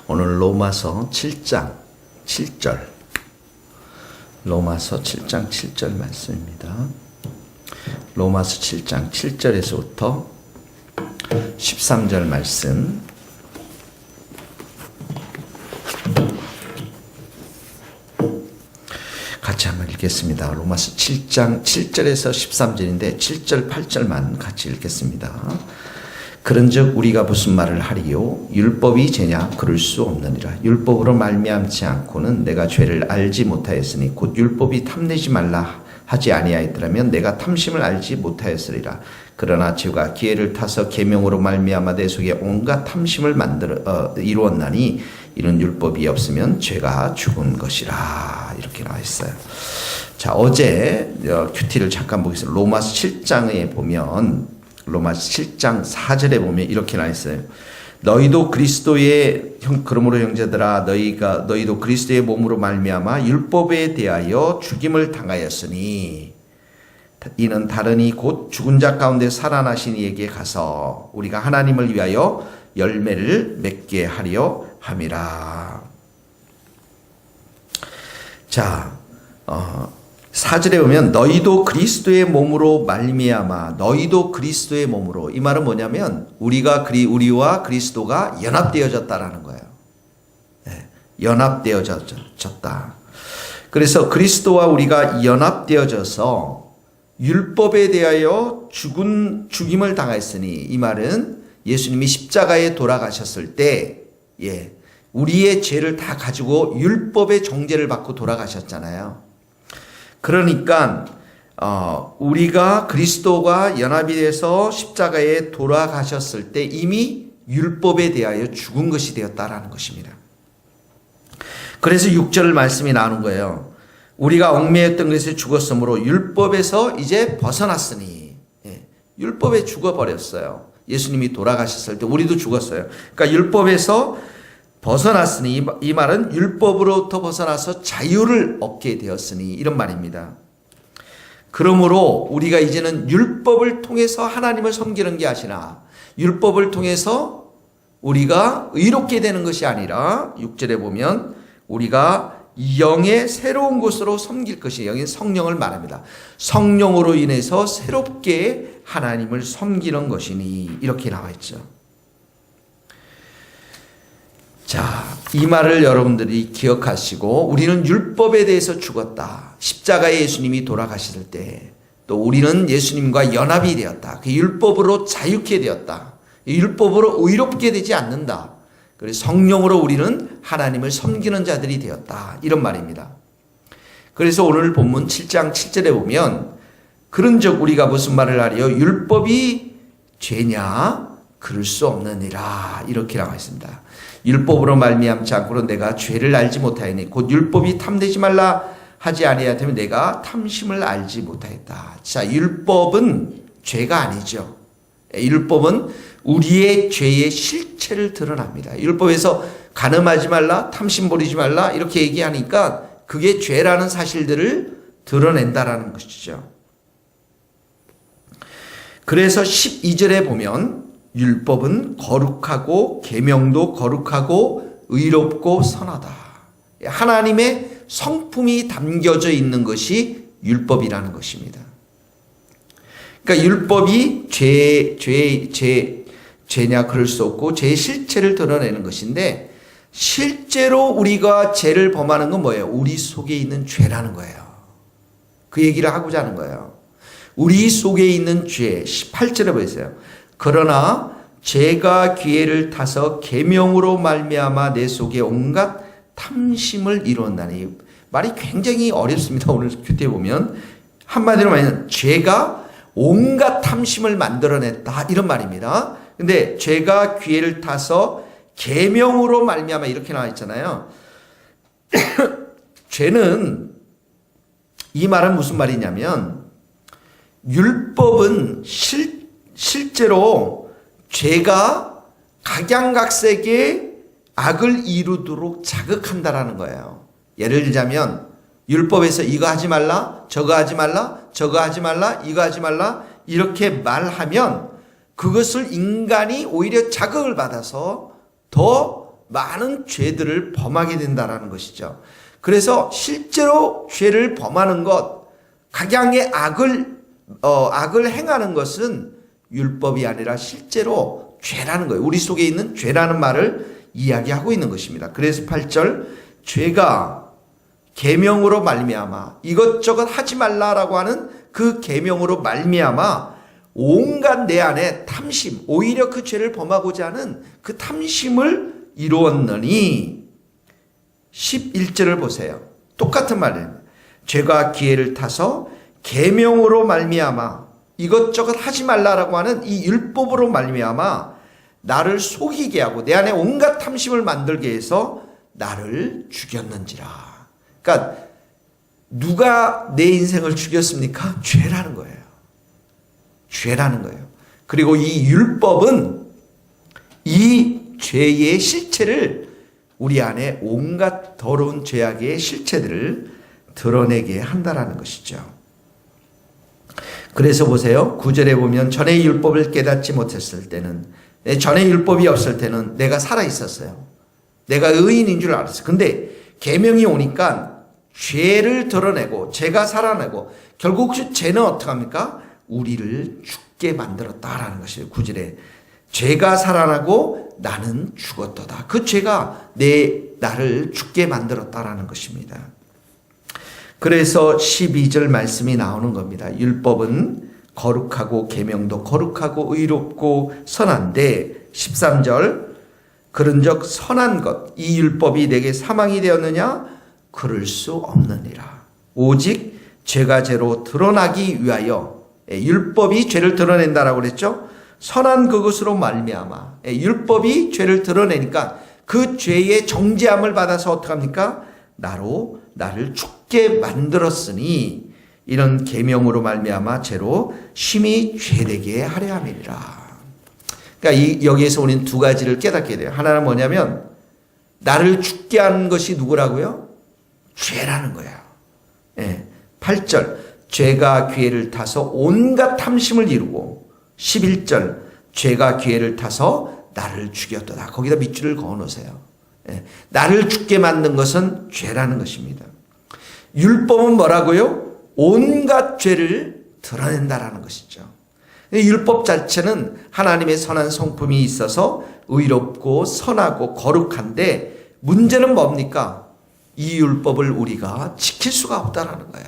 오늘 로마서 7장 7절, 로마서 7장 7절 말씀입니다. 로마서 7장 7절에서부터 13절 말씀, 같이 한번 읽겠습니다. 로마서 7장 7절에서 13절인데 7절 8절만 같이 읽겠습니다. 그런즉 우리가 무슨 말을 하리요? 율법이 죄냐? 그럴 수 없느니라. 율법으로 말미암지 않고는 내가 죄를 알지 못하였으니 곧 율법이 탐내지 말라 하지 아니하였더라면 내가 탐심을 알지 못하였으리라. 그러나 죄가 기회를 타서 계명으로 말미암아 내 속에 온갖 탐심을 이루었나니 이는 율법이 없으면 죄가 죽은 것이라. 이렇게 나와 있어요. 자, 어제 큐티를 잠깐 보겠습니다. 로마서 7장에 보면, 로마서 7장 4절에 보면 이렇게 나와 있어요. 너희도 그리스도의 그러므로 형제들아 너희도 그리스도의 몸으로 말미암아 율법에 대하여 죽임을 당하였으니 이는 다르니 곧 죽은 자 가운데 살아나신 이에게 가서 우리가 하나님을 위하여 열매를 맺게 하려 함이라. 자, 4절에 보면 너희도 그리스도의 몸으로 말미암아, 너희도 그리스도의 몸으로, 이 말은 뭐냐면 우리와 그리스도가 연합되어졌다라는 거예요. 네, 연합되어졌다. 그래서 그리스도와 우리가 연합되어져서 율법에 대하여 죽임을 당했으니, 이 말은 예수님이 십자가에 돌아가셨을 때, 우리의 죄를 다 가지고 율법의 정죄를 받고 돌아가셨잖아요. 그러니까 우리가 그리스도가 연합이 돼서 십자가에 돌아가셨을 때 이미 율법에 대하여 죽은 것이 되었다라는 것입니다. 그래서 6절 말씀이 나오는 거예요. 우리가 얽매였던 것에 죽었으므로 율법에서 이제 벗어났으니, 율법에 죽어버렸어요. 예수님이 돌아가셨을 때 우리도 죽었어요. 그러니까 율법에서 벗어났으니, 이 말은 율법으로부터 벗어나서 자유를 얻게 되었으니, 이런 말입니다. 그러므로 우리가 이제는 율법을 통해서 하나님을 섬기는 게 아니라 율법을 통해서 우리가 의롭게 되는 것이 아니라 6절에 보면 우리가 영의 새로운 곳으로 섬길 것이, 여기 성령을 말합니다. 성령으로 인해서 새롭게 하나님을 섬기는 것이니, 이렇게 나와 있죠. 자, 이 말을 여러분들이 기억하시고, 우리는 율법에 대해서 죽었다. 십자가에 예수님이 돌아가실 때 또 우리는 예수님과 연합이 되었다. 그 율법으로 자유케 되었다. 율법으로 의롭게 되지 않는다. 그래서 성령으로 우리는 하나님을 섬기는 자들이 되었다. 이런 말입니다. 그래서 오늘 본문 7장 7절에 보면 그런즉 우리가 무슨 말을 하리요? 율법이 죄냐? 그럴 수 없느니라. 이렇게 나와 있습니다. 율법으로 말미암지 않고는 내가 죄를 알지 못하였니 곧 율법이 탐내지 말라 하지 아니하였다면 내가 탐심을 알지 못하였다. 자, 율법은 죄가 아니죠. 율법은 우리의 죄의 실체를 드러납니다. 율법에서 간음하지 말라, 탐심 부리지 말라 이렇게 얘기하니까 그게 죄라는 사실들을 드러낸다라는 것이죠. 그래서 12절에 보면 율법은 거룩하고 계명도 거룩하고 의롭고 선하다. 하나님의 성품이 담겨져 있는 것이 율법이라는 것입니다. 그러니까 율법이 죄냐 그럴 수 없고 죄의 실체를 드러내는 것인데, 실제로 우리가 죄를 범하는 건 뭐예요? 우리 속에 있는 죄라는 거예요. 그 얘기를 하고자 하는 거예요. 우리 속에 있는 죄, 18절에 보세요. 그러나 죄가 기회를 타서 계명으로 말미암아 내 속에 온갖 탐심을 이루었나니, 말이 굉장히 어렵습니다. 오늘 큐티에 보면 한마디로 말하면 죄가 온갖 탐심을 만들어냈다, 이런 말입니다. 근데 죄가 기회를 타서 계명으로 말미암아 이렇게 나와 있잖아요. 죄는, 이 말은 무슨 말이냐면 율법은 실제로 죄가 각양각색의 악을 이루도록 자극한다라는 거예요. 예를 들자면 율법에서 이거 하지 말라, 저거 하지 말라, 저거 하지 말라, 이거 하지 말라 이렇게 말하면 그것을 인간이 오히려 자극을 받아서 더 많은 죄들을 범하게 된다라는 것이죠. 그래서 실제로 죄를 범하는 것, 각양의 악을 행하는 것은 율법이 아니라 실제로 죄라는 거예요. 우리 속에 있는 죄라는 말을 이야기하고 있는 것입니다. 그래서 8절, 죄가 계명으로 말미암아 이것저것 하지 말라라고 하는 그 계명으로 말미암아 온갖 내 안에 탐심, 오히려 그 죄를 범하고자 하는 그 탐심을 이루었느니 11절을 보세요. 똑같은 말입니다. 죄가 기회를 타서 계명으로 말미암아 이것저것 하지 말라라고 하는 이 율법으로 말미암아 나를 속이게 하고 내 안에 온갖 탐심을 만들게 해서 나를 죽였는지라. 그러니까 누가 내 인생을 죽였습니까? 죄라는 거예요. 죄라는 거예요. 그리고 이 율법은 이 죄의 실체를 우리 안에 온갖 더러운 죄악의 실체들을 드러내게 한다라는 것이죠. 그래서 보세요. 9절에 보면 전에 율법을 깨닫지 못했을 때는, 전에 율법이 없을 때는 내가 살아 있었어요. 내가 의인인 줄 알았어요. 근데 계명이 오니까 죄를 드러내고 죄가 살아나고 결국 그 죄는 어떻게 합니까? 우리를 죽게 만들었다라는 것이에요. 9절에 죄가 살아나고 나는 죽었도다. 그 죄가 나를 죽게 만들었다라는 것입니다. 그래서 12절 말씀이 나오는 겁니다. 율법은 거룩하고 계명도 거룩하고 의롭고 선한데 13절 그런즉 선한 것 이 율법이 내게 사망이 되었느냐? 그럴 수 없느니라. 오직 죄가 죄로 드러나기 위하여 율법이 죄를 드러낸다라고 그랬죠. 선한 그것으로 말미암아 율법이 죄를 드러내니까 그 죄의 정죄함을 받아서 어떡합니까? 나를 죽게 만들었으니 이런 계명으로 말미암아 죄로 심히 죄되게 하려 함이니라. 그러니까 여기에서 우리는 두 가지를 깨닫게 돼요. 하나는 뭐냐면 나를 죽게 하는 것이 누구라고요? 죄라는 거예요. 8절 죄가 기회를 타서 온갖 탐심을 이루고 11절 죄가 기회를 타서 나를 죽였도다. 거기다 밑줄을 그어놓으세요. 나를 죽게 만든 것은 죄라는 것입니다. 율법은 뭐라고요? 온갖 죄를 드러낸다라는 것이죠. 율법 자체는 하나님의 선한 성품이 있어서 의롭고 선하고 거룩한데 문제는 뭡니까? 이 율법을 우리가 지킬 수가 없다라는 거예요.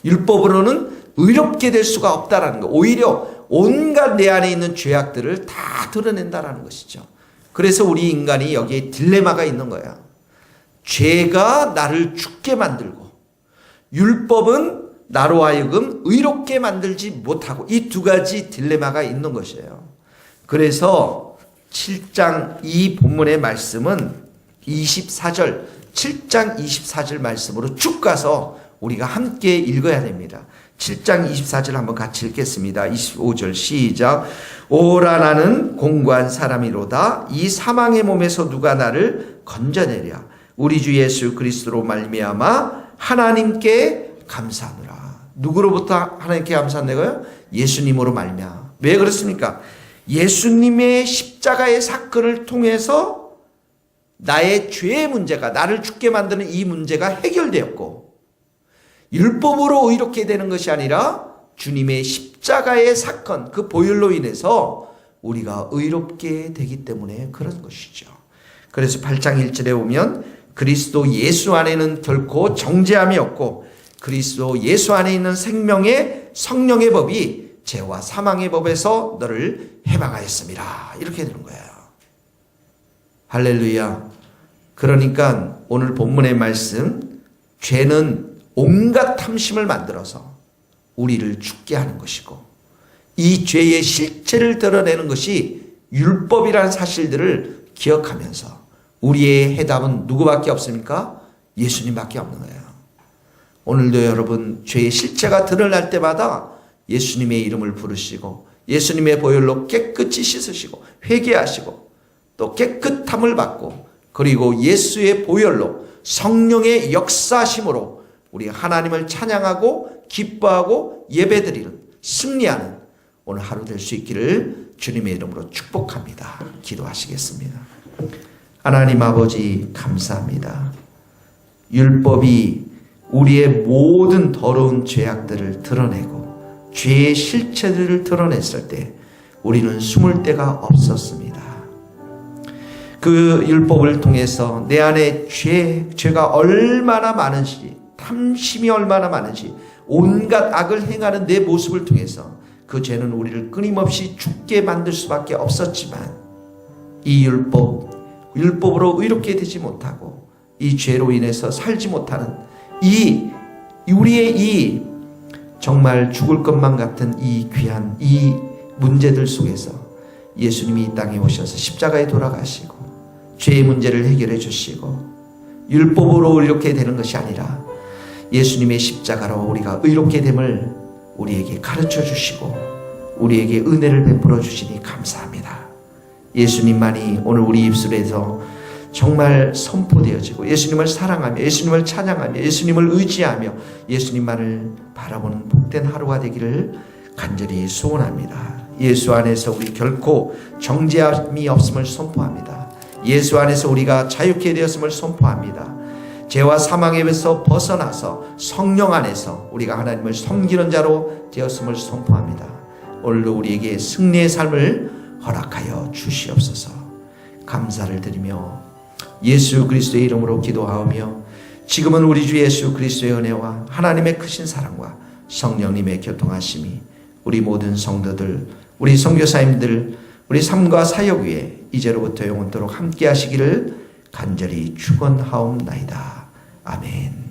율법으로는 의롭게 될 수가 없다라는 거. 오히려 온갖 내 안에 있는 죄악들을 다 드러낸다라는 것이죠. 그래서 우리 인간이 여기에 딜레마가 있는 거야. 죄가 나를 죽게 만들고 율법은 나로 하여금 의롭게 만들지 못하고 이 두 가지 딜레마가 있는 것이에요. 그래서 7장 이 본문의 말씀은 24절 7장 24절 말씀으로 쭉 가서 우리가 함께 읽어야 됩니다. 7장 24절 한번 같이 읽겠습니다. 25절 시작. 오라 나는 공고한 사람이로다. 이 사망의 몸에서 누가 나를 건져내랴. 우리 주 예수 그리스도로 말미암아 하나님께 감사하노라. 누구로부터 하나님께 감사한다고요? 예수님으로 말미암아. 왜 그렇습니까? 예수님의 십자가의 사건을 통해서 나의 죄의 문제가 나를 죽게 만드는 이 문제가 해결되었고 율법으로 의롭게 되는 것이 아니라 주님의 십자가의 사건 그 보혈로 인해서 우리가 의롭게 되기 때문에 그런 것이죠. 그래서 8장 1절에 보면 그리스도 예수 안에는 결코 정죄함이 없고 그리스도 예수 안에 있는 생명의 성령의 법이 죄와 사망의 법에서 너를 해방하였습니다. 이렇게 되는 거예요. 할렐루야. 그러니까 오늘 본문의 말씀 죄는 온갖 탐심을 만들어서 우리를 죽게 하는 것이고 이 죄의 실체를 드러내는 것이 율법이라는 사실들을 기억하면서 우리의 해답은 누구밖에 없습니까? 예수님밖에 없는 거예요. 오늘도 여러분 죄의 실체가 드러날 때마다 예수님의 이름을 부르시고 예수님의 보혈로 깨끗이 씻으시고 회개하시고 또 깨끗함을 받고 그리고 예수의 보혈로 성령의 역사심으로 우리 하나님을 찬양하고 기뻐하고 예배드리는 승리하는 오늘 하루 될 수 있기를 주님의 이름으로 축복합니다. 기도하시겠습니다. 하나님 아버지 감사합니다. 율법이 우리의 모든 더러운 죄악들을 드러내고 죄의 실체들을 드러냈을 때 우리는 숨을 데가 없었습니다. 그 율법을 통해서 내 안에 죄가 얼마나 많은지, 탐심이 얼마나 많은지, 온갖 악을 행하는 내 모습을 통해서 그 죄는 우리를 끊임없이 죽게 만들 수밖에 없었지만 이 율법으로 의롭게 되지 못하고 이 죄로 인해서 살지 못하는 우리의 이 정말 죽을 것만 같은 이 귀한 이 문제들 속에서 예수님이 이 땅에 오셔서 십자가에 돌아가시고 죄의 문제를 해결해 주시고 율법으로 의롭게 되는 것이 아니라 예수님의 십자가로 우리가 의롭게 됨을 우리에게 가르쳐 주시고 우리에게 은혜를 베풀어 주시니 감사합니다. 예수님만이 오늘 우리 입술에서 정말 선포되어지고 예수님을 사랑하며 예수님을 찬양하며 예수님을 의지하며 예수님만을 바라보는 복된 하루가 되기를 간절히 소원합니다. 예수 안에서 우리 결코 정죄함이 없음을 선포합니다. 예수 안에서 우리가 자유케 되었음을 선포합니다. 죄와 사망에서 벗어나서 성령 안에서 우리가 하나님을 섬기는 자로 되었음을 선포합니다. 오늘도 우리에게 승리의 삶을 허락하여 주시옵소서. 감사를 드리며 예수 그리스도의 이름으로 기도하오며 지금은 우리 주 예수 그리스도의 은혜와 하나님의 크신 사랑과 성령님의 교통하심이 우리 모든 성도들, 우리 선교사님들, 우리 삶과 사역 위에 이제로부터 영원토록 함께 하시기를 간절히 축원하옵나이다. 아멘.